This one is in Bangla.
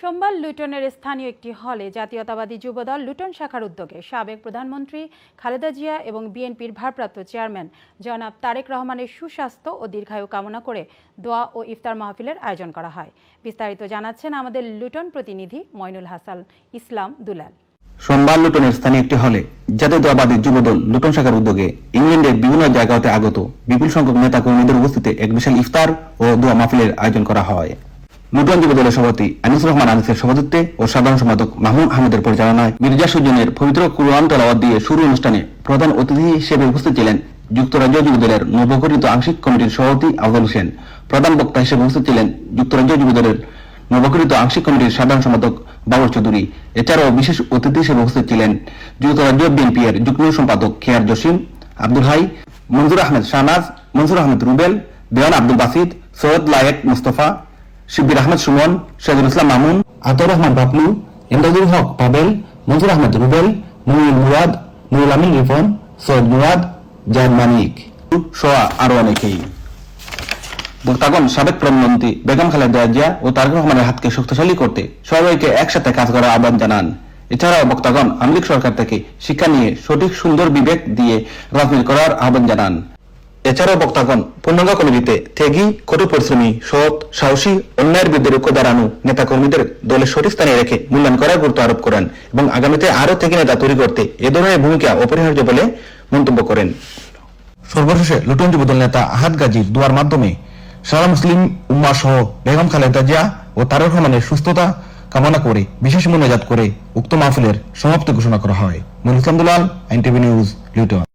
সোমবার লুটনের স্থানীয় একটি হলে জাতীয়তাবাদী যুবদল লুটন শাখার উদ্যোগে সাবেক প্রধানমন্ত্রী খালেদা জিয়া এবং বিএনপির ভারপ্রাপ্ত চেয়ারম্যান জনাব তারেক রহমানের সুস্বাস্থ্য ও দীর্ঘায়ু কামনা করে দোয়া ও ইফতার মাহফিলের আয়োজন করা হয়। বিস্তারিত জানাচ্ছেন আমাদের লুটন প্রতিনিধি মইনুল হাসান ইসলাম দুলাল। সোমবার লুটনের স্থানীয় একটি হলে জাতীয়তাবাদী যুবদল লুটন শাখার উদ্যোগে ইংল্যান্ডের বিভিন্ন জায়গা হতে আগত বিপুল সংখ্যক নেতা কর্মীদের উপস্থিতিতে এক বিশাল ইফতার ও দোয়া মাহফিলের আয়োজন করা হয়। লুটন যুবদলের সভাপতি আনিসুর রহমান আনিসের সভাপতিত্বে ও সাধারণ সম্পাদক মাহমুদ আহমেদের পরিচালনায় মির্জা সুজনের পবিত্র কুরআন তেলাওয়াত দিয়ে শুরু অনুষ্ঠানে প্রধান অতিথি হিসেবে উপস্থিত ছিলেন যুক্তরাজ্য যুবদলের নবগঠিত আংশিক কমিটির সভাপতি আফজাল হোসেন। প্রধান বক্তা হিসেবে উপস্থিত ছিলেন যুক্তরাজ্য যুবদলের নবগঠিত আংশিক কমিটির সাধারণ সম্পাদক বাবর চৌধুরী। এছাড়াও বিশেষ অতিথি হিসেবে উপস্থিত ছিলেন যুক্তরাজ্য বিএনপি এর যুগ্ম সম্পাদক খেয়ার জসিম, আব্দুল হাই, মনজুর আহমেদ শাহনাজ, মনসুর আহমেদ রুবেল, দেওয়ান আব্দুল বাসিদ, সৈয়দ লায়েক মুস্তফা, শিবির আহমেদ সুমন, শহীদুল ইসলাম মামুন, আতর রহমান বাবলু, ইমদাদুল হক পাবেল, মনসুর আহমেদ রুবেল, মুনির মুরাদ, নুরুল আমিন রিফন, সৈয়দ মুরাদ, জায়দ মানিক সহ আরো অনেকেই। বক্তাগণ সাবেক প্রধানমন্ত্রী বেগম খালেদা জিয়া ও তারেক রহমানের হাতকে শক্তিশালী করতে সবাইকে একসাথে কাজ করার আহ্বান জানান। এছাড়াও বক্তাগণ আওয়ামী লীগ সরকার থেকে শিক্ষা নিয়ে সঠিক সুন্দর বিবেক দিয়ে রাজনীতি করার আহ্বান জানান। এছাড়াও বক্তাগণ পূর্ণাঙ্গ কমিটিতে ত্যাগী, কঠোর পরিশ্রমী, সৎ, সাহসী, অন্যায়ের বিরুদ্ধে রুখে দাঁড়ানো নেতা কর্মীদের দলের সঠিক স্থানে রেখে মূল্যায়ন করার গুরুত্ব আরোপ করেন এবং আগামীতে আরো ত্যাগী নেতা তৈরি করতে এ ধরনের ভূমিকা অপরিহার্য বলে মন্তব্য করেন। সর্বশেষে লুটন যুবদল নেতা আহাদ গাজীর দোয়ার মাধ্যমে সারা মুসলিম উম্মাহ সহ বেগম খালেদা জিয়া ও তারেক রহমানের সুস্থতা কামনা করে বিশেষ মোনাজাত করে উক্ত মাহফিলের সমাপ্তি ঘোষণা করা হয়। মনির ইসলাম দুলাল, আইনটিভি নিউজ, লুটন।